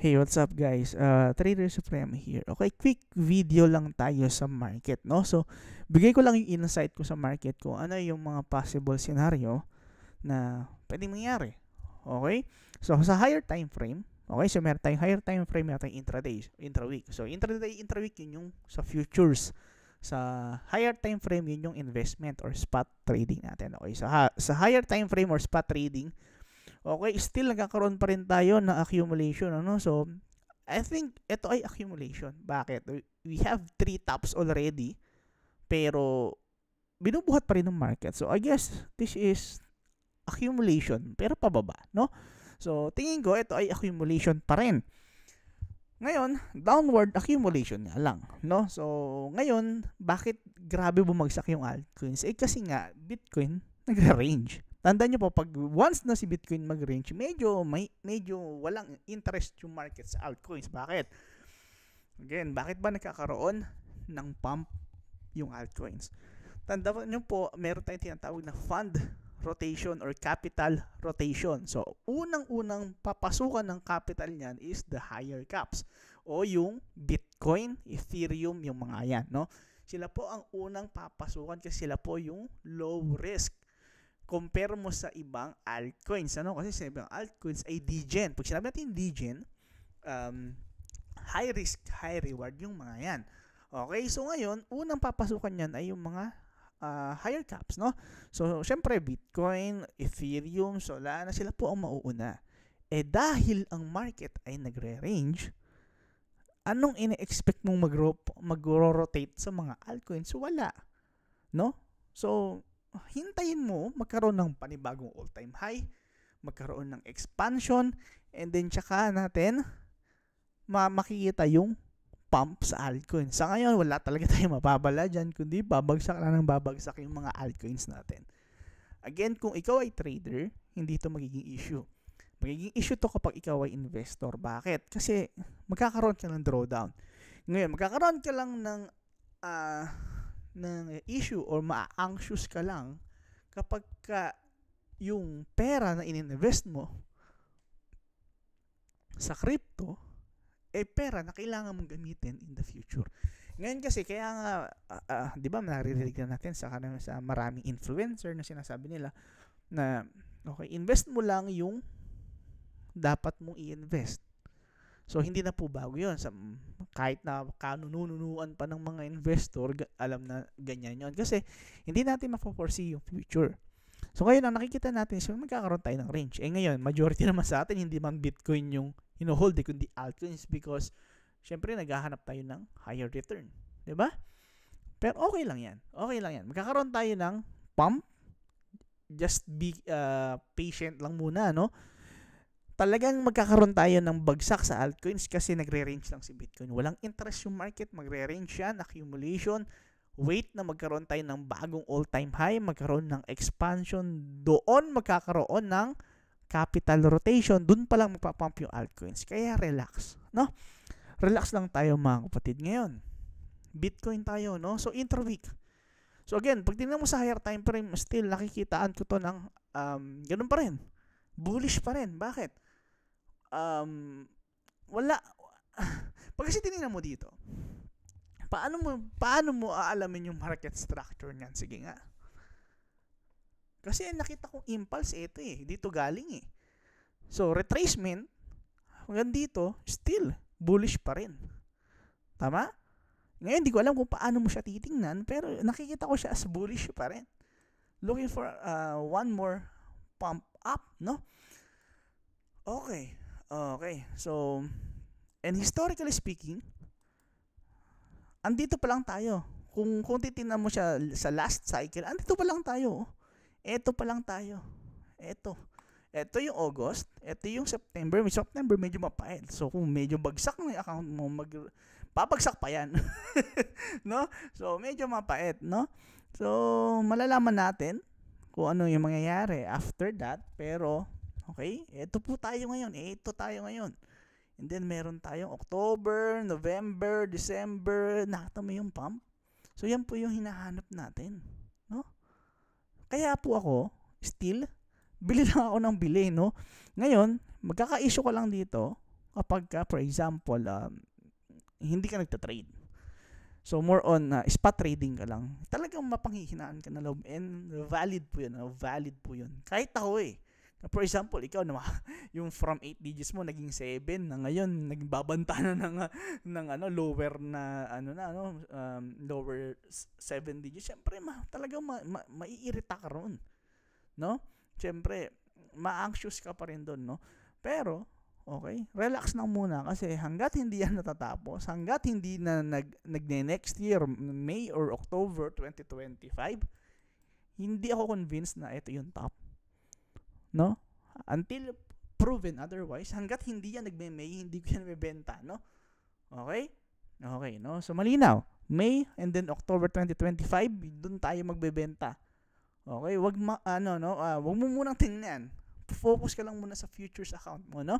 Hey, what's up guys? Trader Supreme here. Okay, quick video lang tayo sa market, no? So, bigay ko lang yung insight ko sa market ko. Ano yung mga possible scenario na pwedeng mangyari. Okay? So, sa higher time frame, okay? So, meron tayong higher time frame, meron tayong intraday, intraweek. So, intraday, intraweek yun yung sa futures. Sa higher time frame, yun yung investment or spot trading natin. Okay? Sa higher time frame or spot trading, okay, still nagkakaroon pa rin tayo ng accumulation, ano? So, I think ito ay accumulation. Bakit? We have 3 tops already, pero binubuhat pa rin ng market. So, I guess this is accumulation, pero pababa, no? So, tingin ko ito ay accumulation pa rin. Ngayon, downward accumulation nga lang, no? So, ngayon, bakit grabe bumagsak yung altcoins? Kasi nga, Bitcoin nagre-range. Tandaan nyo po, pag once na si Bitcoin mag-range, medyo walang interest yung market sa altcoins. Bakit? Again, bakit ba nagkakaroon ng pump yung altcoins? Tandaan nyo po, meron tayong tinatawag na fund rotation or capital rotation. So, unang-unang papasukan ng capital niyan is the higher caps o yung Bitcoin, Ethereum, yung mga yan, no? Sila po ang unang papasukan kasi sila po yung low risk. Compare mo sa ibang altcoins, ano? Kasi sa ibang altcoins ay degen. Pag sinabi natin degen, high risk, high reward yung mga yan. Okay, so ngayon, unang papasukan yan ay yung mga higher caps, no? So, syempre, Bitcoin, Ethereum, Solana, sila po ang mauuna. Dahil ang market ay nagre-range, anong ine-expect mong mag-rotate sa mga altcoins? Wala, no? So, hintayin mo magkaroon ng panibagong all-time high, magkaroon ng expansion, and then tsaka natin makikita yung pump sa altcoins. Sa ngayon, wala talaga tayong mapabala dyan, kundi babagsak na ng babagsak yung mga altcoins natin. Again, kung ikaw ay trader, hindi ito magiging issue. Magiging issue to kapag ikaw ay investor. Bakit? Kasi magkakaroon ka ng drawdown. Ngayon, magkakaroon ka lang ng issue or ma-anxious ka lang kapag yung pera na ininvest mo sa crypto pera na kailangan mong gamitin in the future. Ngayon kasi kaya nga 'di ba naririnig na natin sa maraming influencer na sinasabi nila na okay, invest mo lang yung dapat mong i-invest. So, hindi na po bago yun. Kahit na kanununuan pa ng mga investor, alam na ganyan yun. Kasi, hindi natin mapoforesee yung future. So, ngayon, ang nakikita natin is magkakaroon tayo ng range. Ngayon, majority naman sa atin, hindi man Bitcoin yung hinuhold, kundi altcoins because, syempre, naghahanap tayo ng higher return. Diba? Pero, okay lang yan. Okay lang yan. Magkakaroon tayo ng pump. Just be patient lang muna, no? Talagang magkakaroon tayo ng bagsak sa altcoins kasi nagre-range lang si Bitcoin. Walang interest yung market, magre-range yan, accumulation, wait na magkaroon tayo ng bagong all-time high, magkaroon ng expansion, doon magkakaroon ng capital rotation, doon pa lang magpapump yung altcoins. Kaya relax, no? Relax lang tayo mga kapatid. Ngayon, Bitcoin tayo, no? So, intraweek. So, again, pag tingnan mo sa higher time frame, still nakikitaan ko to ng ganun pa rin. Bullish pa rin. Bakit? Wala. Pag kasi tinignan mo dito, paano mo aalamin yung market structure niyan? Sige nga. Kasi nakita kong impulse ito dito galing So, retracement, hanggang dito, still, bullish pa rin. Tama? Ngayon, hindi ko alam kung paano mo siya titingnan, pero nakikita ko siya as bullish pa rin. Looking for one more pump up, no? Okay. So, and historically speaking, andito pa lang tayo. Kung titingnan mo siya sa last cycle, andito pa lang tayo. Ito pa lang tayo. Ito yung August, ito yung September. September medyo mapait. So, kung medyo bagsak na yung account mo, babagsak pa yan. No? So, medyo mapait, no? So, malalaman natin kung ano yung mangyayari after that. Pero, okay, ito tayo ngayon. And then, meron tayong October, November, December, nakita mo yung pump. So, yan po yung hinahanap natin. No? Kaya po ako, still, bili lang ako ng bili, no? Ngayon, magkaka-issue ko lang dito, kapag ka, for example, hindi ka nagtatrade. So, more on spot trading ka lang. Talagang mapanghihinaan ka na loob. And valid po yun. Valid po yun. Kahit ako For example, ikaw na yung from 8 digits mo naging 7 na ngayon naging babanta na ng lower na lower 7 digits. Syempre talagang maiirita ka ron, no? Syempre ma-anxious ka pa rin doon, no? Pero okay, relax lang muna kasi hangga't hindi yan natatapos, hangga't hindi na next year, May or October 2025, hindi ako convinced na ito yung top. No? Until proven otherwise, hangga't hindi yan nagme-May, hindi ko yan mabenta, no? Okay? Okay, no? So, malinaw. May and then October 2025, doon tayo magbebenta. Okay? Wag mo munang tingnan. Focus ka lang muna sa futures account mo, no?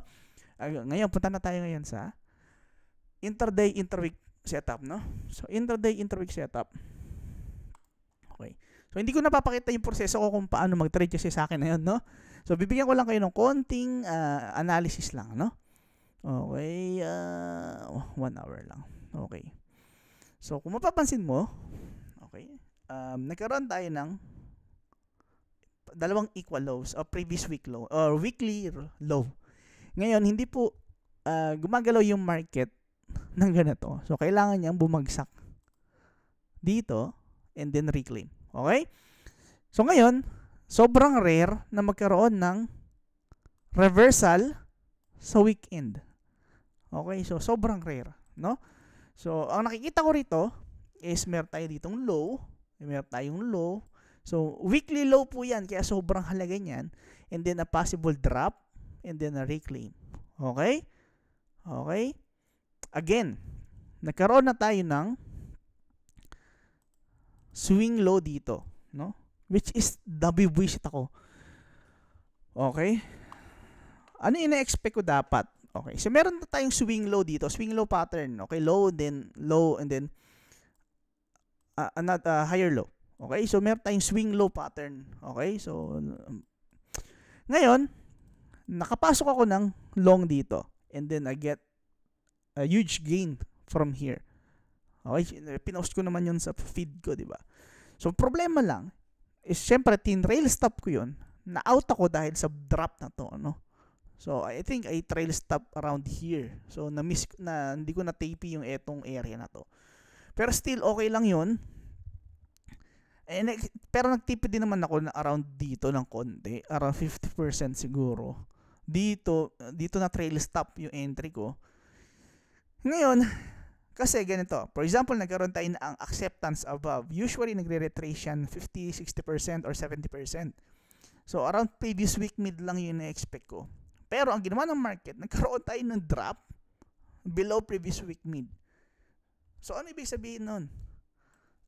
Ngayon, punta na tayo ngayon sa intraday, interweek setup, no? So, intraday, interweek setup. Okay. So, hindi ko napapakita yung proseso ko kung paano mag-trade kasi sa akin na yun, no? So, bibigyan ko lang kayo ng konting analysis lang, no? Okay. 1 hour lang. Okay. So, kung mapapansin mo, okay, nagkaroon tayo ng dalawang equal lows o previous week low or weekly low. Ngayon, hindi po gumagalaw yung market ng ganito. So, kailangan niyang bumagsak dito and then reclaim. Okay? So, ngayon, sobrang rare na magkaroon ng reversal sa weekend. Okay? So, sobrang rare. No? So, ang nakikita ko rito is meron tayo ditong low, meron tayong low. So, weekly low po yan, kaya sobrang halaga niyan. And then, a possible drop, and then a reclaim. Okay? Okay? Again, nagkaroon na tayo ng swing low dito, no? Which is nabibwisit ako. Okay? Ano ina-expect ko dapat? Okay, so meron na tayong swing low dito, swing low pattern. Okay, low, and then higher low. Okay, so meron tayong swing low pattern. Okay, so ngayon, nakapasok ako ng long dito. And then I get a huge gain from here. Okay, pinost ko naman yun sa feed ko, di ba? So, problema lang is, syempre, tin-trail stop ko yun. Na-out ako dahil sa drop na to, no? So, I think I trail stop around here. So, hindi ko na-tape yung etong area na to. Pero still, okay lang yun. Pero nagtipid din naman ako na around dito ng konti. Around 50% siguro. Dito na trail stop yung entry ko. Ngayon, kasi ganito. For example, nagkaroon tayo ng acceptance above. Usually, nagre-retrace yan 50, 60% or 70%. So, around previous week mid lang yung na-expect ko. Pero, ang ginawa ng market, nagkaroon tayo ng drop below previous week mid. So, ano ibig sabihin nun?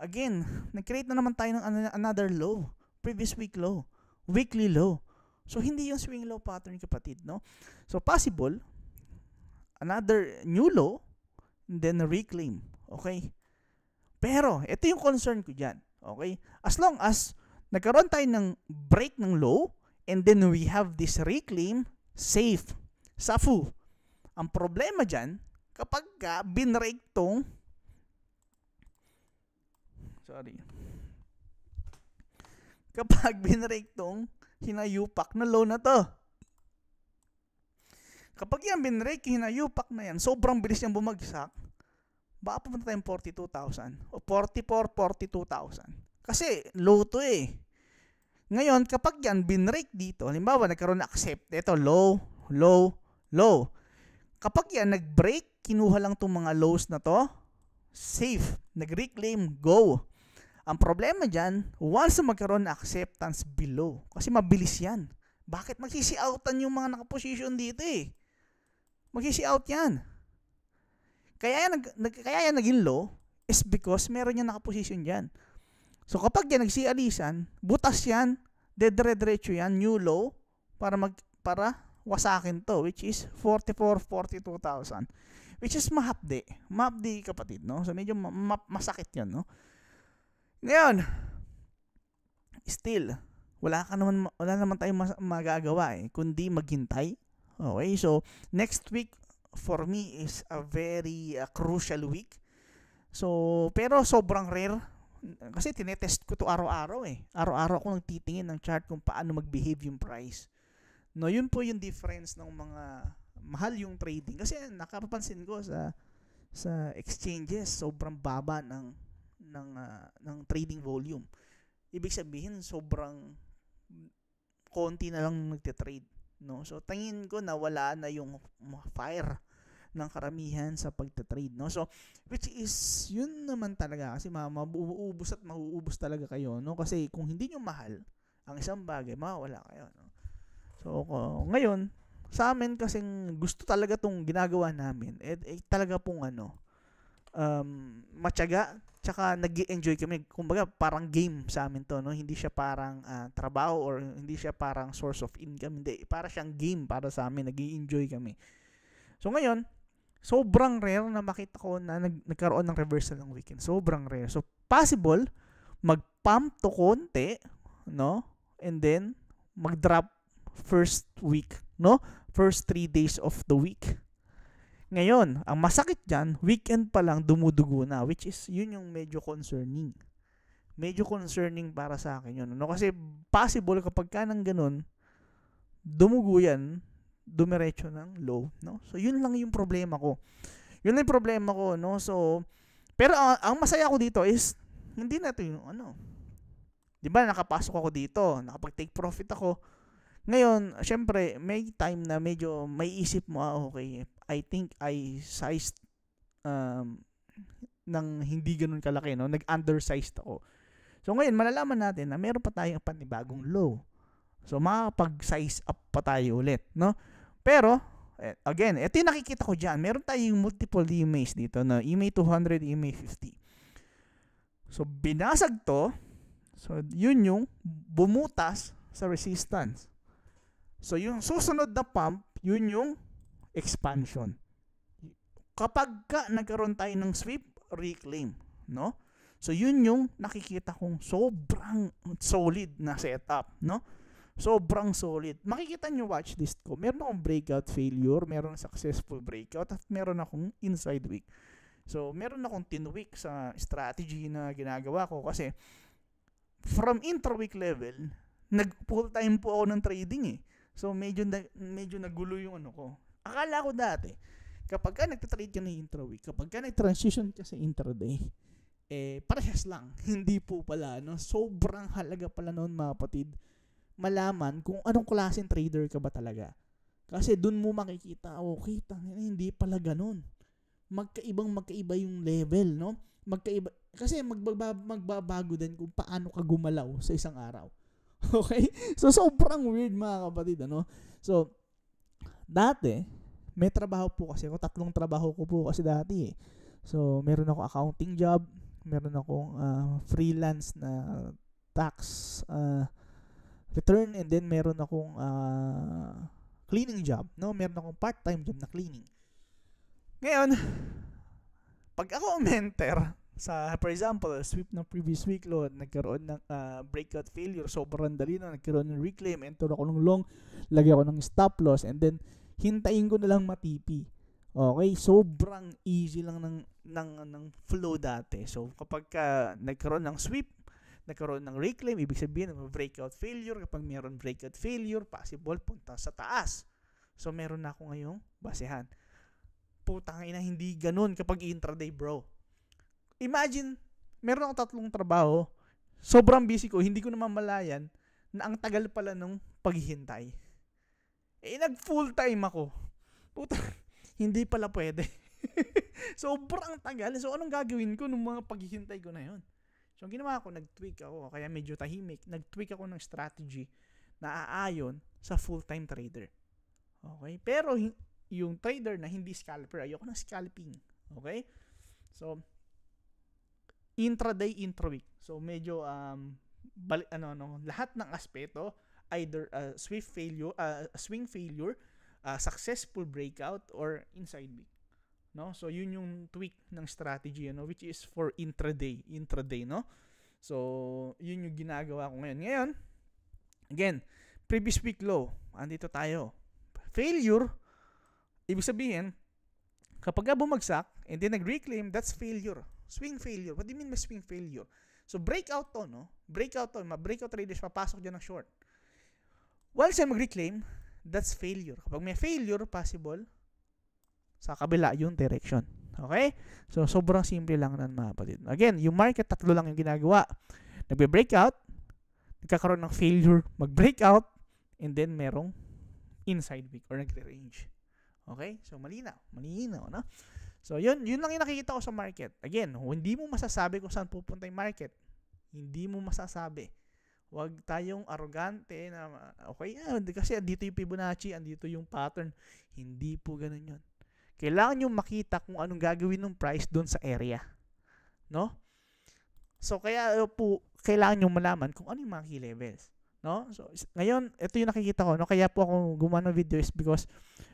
Again, nag-create na naman tayo ng another low. Previous week low. Weekly low. So, hindi yung swing low pattern, kapatid, no? So, possible, another new low, and then reclaim. Okay? Pero, ito yung concern ko dyan. Okay? As long as nagkaroon tayo ng break ng low, and then we have this reclaim, safe. Safu. Ang problema dyan, kapag binrake tong kapag binrake tong hinayupak na low na to. Kapag yan binrake, hinayupak na yan, sobrang bilis niyang bumagsak, baka pumunta tayong 42,000 o 42,000. Kasi low to eh. Ngayon, kapag yan binrake dito, halimbawa nagkaroon na accept, ito low, low, low. Kapag yan nag-break, kinuha lang tong mga lows na to, safe, nag-reclaim, go. Ang problema dyan, once magkaroon na acceptance below, kasi mabilis yan. Bakit? Magsisi-outan yung mga nakaposition dito eh. Magsisi-out yan. Kaya yan naging low is because meron yan nakaposition dyan. So kapag yan nagsialisan, butas yan, dedre-diretso yan, new low, para wasakin to, which is 42,000. Which is mahapdi. Mahapdi, kapatid, no? So medyo masakit yan, no? Ngayon, still, wala naman tayong magagawa eh, kundi maghintay. Okay, so next week for me is a very crucial week. So, pero sobrang rare kasi tinetest ko to araw-araw eh. Araw-araw ako nagtitingin ng chart kung paano mag-behave yung price. No, yun po yung difference ng mga mahal yung trading kasi nakapapansin ko sa exchanges sobrang baba ng trading volume. Ibig sabihin sobrang konti na lang nagte-trade, no? So tingin ko na wala na yung fire ng karamihan sa pagte-trade, no? So which is yun naman talaga kasi mauubos at mauubos talaga kayo, no? Kasi kung hindi nyo mahal ang isang bagay, mawawala kayo, no? So ngayon sa amin kasing gusto talaga tong ginagawa namin talaga pong matyaga, tsaka nag-enjoy kami. Kumbaga parang game sa amin to, no? Hindi siya parang trabaho or hindi siya parang source of income, hindi. Para siyang game para sa amin, nag-enjoy kami. So ngayon, sobrang rare na makita ko na nagkaroon ng reversal ng weekend. Sobrang rare. So possible mag-pump to konti, no? And then mag-drop first week, no? First 3 days of the week. Ngayon, ang masakit dyan, weekend pa lang dumudugo na, which is yun yung medyo concerning. Medyo concerning para sa akin yun, no? Kasi possible kapag ka nang ganun, dumugo yan, dumiretso ng low, no? So yun lang yung problema ko. Yun lang yung problema ko, no? So pero ang masaya ko dito is hindi na ito yung di ba nakapasok ako dito, nakapag-take profit ako. Ngayon, syempre, may time na medyo may isip mo, okay, I think I sized ng hindi ganun kalaki, no? Nag-undersized ako. So ngayon, malalaman natin na meron pa tayong panibagong low. So makapag-size up pa tayo ulit, no? Pero, again, ito yung nakikita ko dyan. Meron tayong multiple EMAs dito, no? EMA 200, EMA 50. So, binasag to. So, yun yung bumutas sa resistance. So, yung susunod na pump, yun yung expansion. Kapag nagkaroon tayo ng sweep, reclaim, no? So, yun yung nakikita kong sobrang solid na setup, no? Sobrang solid. Makikita nyo watch list ko. Meron akong breakout failure, meron successful breakout, at meron akong inside week. So, meron akong 10 week sa strategy na ginagawa ko kasi from intra-week level, nag-full time po ako ng trading eh. So, medyo nagulo yung ko. Akala ko dati, kapag ka nagtatrade ka ng intra-week, kapag ka nag-transition ka sa intraday, parehas lang. Hindi po pala, no? Sobrang halaga pala noon, mga kapatid, malaman kung anong klaseng trader ka ba talaga. Kasi dun mo makikita, okay, hindi pala ganun. Magkaiba yung level, no? Magkaiba, kasi magbabago din kung paano ka gumalaw sa isang araw. Okay? So, sobrang weird, mga kapatid, So, dati, may trabaho po kasi ako. 3 trabaho ko po kasi dati eh. So, meron ako accounting job, meron akong freelance na tax return, and then meron akong cleaning job, no? Meron akong part-time job na cleaning. Ngayon, pag ako umenter sa, for example, sweep ng previous week low, nagkaroon ng breakout failure, sobrang dali na, nagkaroon ng reclaim, enter ako ng long, lagay ako ng stop loss, and then hintayin ko na lang matipi. Okay, sobrang easy lang ng flow dati. So kapag nagkaroon ng sweep, nagkaroon ng reclaim, ibig sabihin ng breakout failure. Kapag meron breakout failure, possible punta sa taas. So meron na ako ngayong basehan. Putang ina, hindi ganun kapag intraday, bro. Imagine, meron akong 3 trabaho, sobrang busy ko, hindi ko naman malayan na ang tagal pala nung paghihintay. Nag full time ako. Puta, hindi pala pwede. Sobrang tagal. So anong gagawin ko nung mga paghihintay ko na yun? So ang ginawa ko, nag-tweak ako, kaya medyo tahimik, nag-tweak ako ng strategy na aayon sa full-time trader. Okay? Pero yung trader na hindi scalper, ayoko ng scalping. Okay? So, intraday, intra-week. So, medyo, lahat ng aspeto, either swing failure, successful breakout, or inside week. No? So, yun yung tweak ng strategy, which is for intraday, no? So, yun yung ginagawa ko ngayon. Ngayon, again, previous week low, andito tayo. Failure, ibig sabihin, Kapag bumagsak, and then nag-reclaim, that's failure. Swing failure. What do you mean by swing failure? So, breakout to, no? Breakout to. Ma-breakout traders, papasok dyan ng short. Once yan mag-reclaim, that's failure. Kapag may failure, possible, sa kabila yung direction. Okay? So, sobrang simple lang nan, mga kapatid. Again, yung market, tatlo lang yung ginagawa. Nagbe-breakout, nagkakaroon ng failure, mag-breakout, and then merong inside wick or nagre-range. Okay? So, malinaw, no? So, yun lang yung nakikita ko sa market. Again, hindi mo masasabi kung saan pupunta yung market. Hindi mo masasabi. Huwag tayong arrogante na, okay, kasi andito yung Fibonacci, andito yung pattern. Hindi po ganun yun. Kailangan nyo makita kung anong gagawin ng price doon sa area. No? So, kaya po, kailangan nyo malaman kung ano yung mga key levels. No? So, ngayon, ito yung nakikita ko. No? Kaya po ako gumawa ng video is because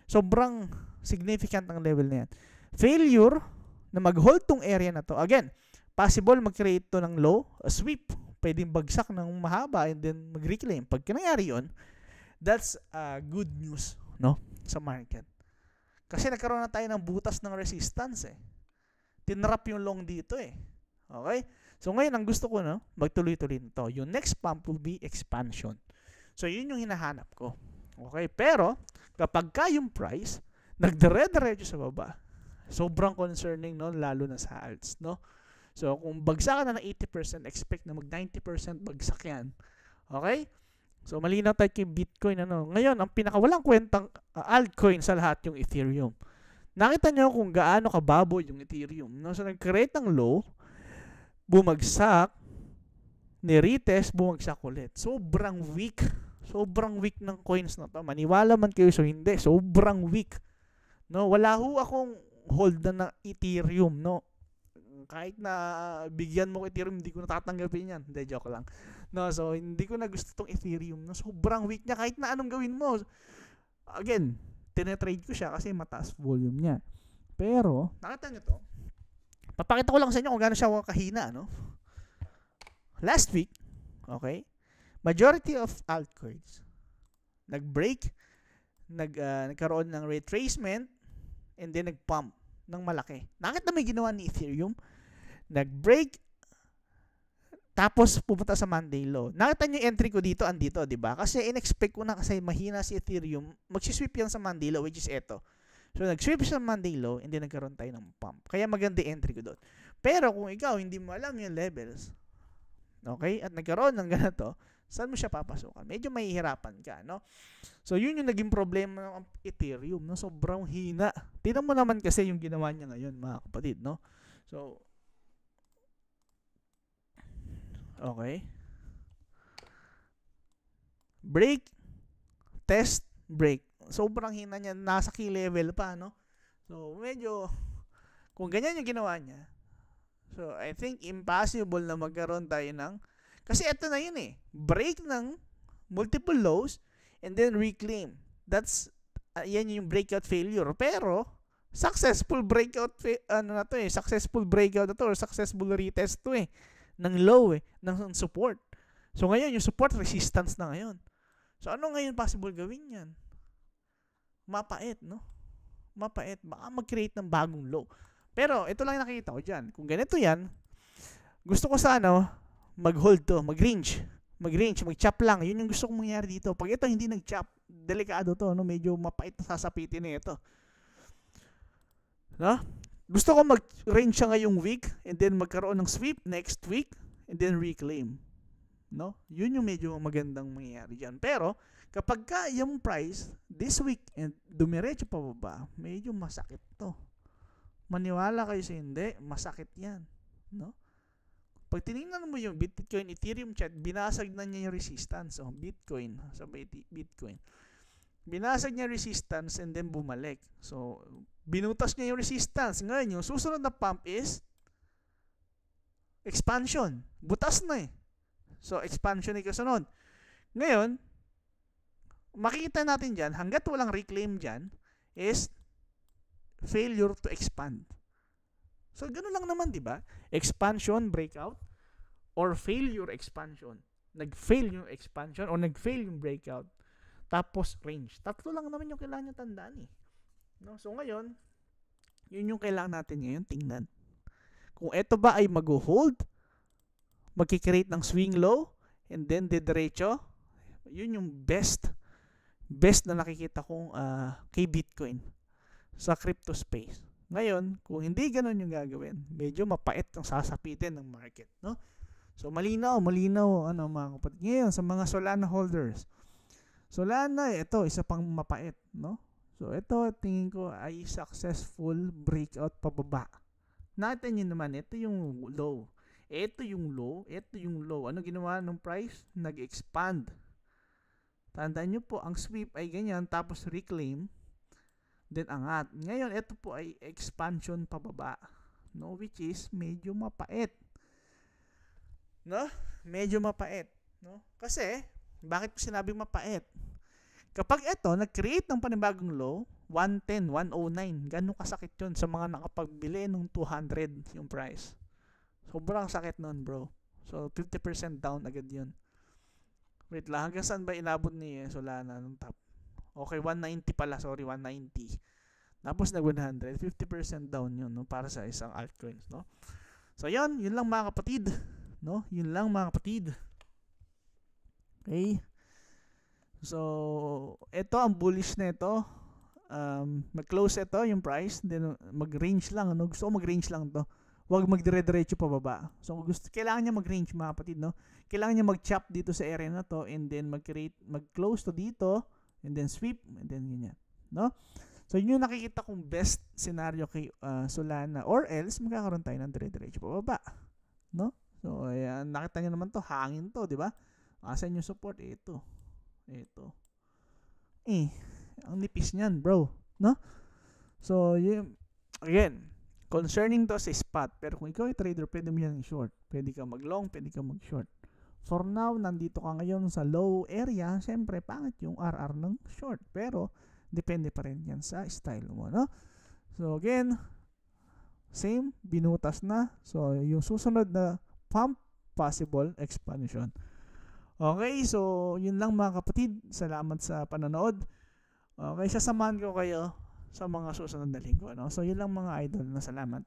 sobrang significant ang level na yan. Failure na mag-hold tong area na to. Again, possible mag-create to ng low, a sweep. Pwedeng bagsak ng mahaba and then mag-reclaim. Pag nangyari yun, that's good news, no, sa market. Kasi nagkaroon na tayo ng butas ng resistance eh. Tinrap yung long dito eh. Okay? So ngayon, ang gusto ko, no, magtuloy-tuloy nito. Yung next pump will be expansion. So yun yung hinahanap ko. Okay? Pero, kapag ka yung price, nagdire-diretso sa baba, sobrang concerning, no, lalo na sa alts, no? So, kung bagsakan na ng 80%, expect na mag 90% bagsak yan. Okay? So, malinaw tayo kay Bitcoin, ano? Ngayon, ang pinakawalang kwentang altcoin sa lahat yung Ethereum. Nakita nyo kung gaano kababo yung Ethereum, no? So, nag-create ng low, bumagsak, ni-retest, bumagsak ulit. Sobrang weak. Sobrang weak ng coins na to. Maniwala man kayo, so hindi. Sobrang weak. No? Wala ho akong hold na ng Ethereum, no? Kahit na bigyan mo ko Ethereum, hindi ko natatanggapin yan. Hindi, joke lang. No, so hindi ko na gusto tong Ethereum, no? Sobrang weak niya kahit na anong gawin mo. Again, tinetrade ko siya kasi mataas volume niya. Pero, nakita niyo to? Papakita ko lang sa inyo kung gaano siya kahina, no? Last week, okay? Majority of altcoins nag-break, nagkaroon ng retracement, and then nag-pump ng malaki. Nakita may ginawa ni Ethereum? Nag-break, tapos pupunta sa Monday low. Nakita nyo yung entry ko dito, andito, di ba? Kasi in-expect ko na kasi mahina si Ethereum, magsisweep yan sa Monday low, which is eto. So, nag-sweep sa Monday low, and then nagkaroon tayo ng pump. Kaya maganda entry ko doon. Pero kung ikaw, hindi mo alam yung levels, okay, at nagkaroon ng ganito, saan mo siya papasukan? Medyo mahihirapan ka, no? So, yun yung naging problema ng Ethereum, no? Sobrang hina. Tingnan mo naman kasi yung ginawa niya ngayon, mga kapatid, no? So, okay. Break, test, break. Sobrang hina niya. Nasa key level pa, no? So, medyo, kung ganyan yung ginawa niya, so, I think impossible na magkaroon tayo ng, kasi ito na yun eh. Break ng multiple lows and then reclaim. That's, yan yung breakout failure. Pero, successful breakout, successful breakout na to or successful retest to eh. Ng low eh. Ng support. So, ngayon, yung support resistance na ngayon. So, ano ngayon possible gawin yan? Mapait, no? Mapait. Baka mag-create ng bagong low. Pero, ito lang yung nakikita ko dyan. Kung ganito yan, gusto ko sana, mag-hold to, mag-range, mag-chop lang. Yun yung gusto kong mangyari dito. Pag ito hindi nag-chop, delikado to, no? Medyo mapait na sasapitin na ito. No? Gusto ko mag-range siya ngayong week and then magkaroon ng sweep next week and then reclaim. No? Yun yung medyo magandang mangyayari dyan. Pero, kapag ka yung price this week and dumiretso pa baba, medyo masakit to. Maniwala kayo sa hindi, masakit yan. No? Pag tinignan mo yung Bitcoin, Ethereum chart, binasag na niya yung resistance. So, Bitcoin, sabay Bitcoin. Binasag niya resistance and then bumalik. So, binutas niya yung resistance. Ngayon, yung susunod na pump is expansion. Butas na eh. So, expansion ay kasunod. Ngayon, makikita natin dyan, hanggat walang reclaim dyan, is failure to expand. So, gano'n lang naman, di ba? Expansion, breakout, or failure expansion. Nag-fail yung expansion, or nag-fail yung breakout. Tapos, range. Tatlo lang naman yung kailangan nyo tandaan eh. No? So, ngayon, Yun yung kailangan natin ngayon tingnan. Kung ito ba ay mag-hold, magkikreate ng swing low, and then didiretso, yun yung best na nakikita kong kay Bitcoin sa crypto space. Ngayon, kung hindi ganun yung gagawin, medyo mapait ang sasapitin ng market, no? So malinaw mga kapatid. Ngayon sa mga Solana holders. Solana, ito isa pang mapait, no? So ito tingin ko ay successful breakout pababa. Natin yun naman, ito yung low. Ito yung low. Ano ginawa ng price? Nag-expand. Tandaan nyo po, ang sweep ay ganyan, tapos reclaim, then angat. Ngayon, ito po ay expansion pababa, no? Which is medyo mapait, no? Medyo mapait, no? Kasi, bakit ko sinabing mapait? Kapag ito, nag-create ng panibagong low, 110, 109, ganun kasakit yun sa mga nakapagbili ng 200 yung price. Sobrang sakit nun, bro. So, 50% down agad yun. Wait lang, hanggang saan ba inabot ni Solana nung top? Okay, 190 pala, sorry, 190. Tapos nag-100, 50% down yun, no, para sa isang altcoins, no? So, yun lang mga kapatid, no? Yun lang mga kapatid. Okay? So, ito ang bullish na ito. Mag-close ito yung price, then mag-range lang, no? Gusto ko mag-range lang to. Huwag magdire-diretso pababa. So, kailangan niya mag-range mga kapatid, no? Kailangan niya mag-chop dito sa area na to, and then mag-close to dito, and then sweep, and then ganyan, no? So, yun yung nakikita kong best scenario kay Solana, or else magkakaroon tayo ng dire-diretso pababa, no? So, ayan, nakita niyo naman to, hangin to, di ba? Asan yung support? Ito. Ang nipis niyan, bro, no? So, yun, again, concerning to sa spot, pero kung ikaw ay trader, pwede mo yan short. Pwede ka mag-long, pwede ka mag-short. For now, nandito ka ngayon sa low area, syempre, pangit yung RR ng short. Pero, depende pa rin yan sa style mo, no? So, again, same, binutas na. So, yung susunod na pump, possible expansion. Okay, so, yun lang mga kapatid. Salamat sa panonood. Okay, sasamahan ko kayo sa mga susunod na linggo, no? So, yun lang mga idol, na salamat.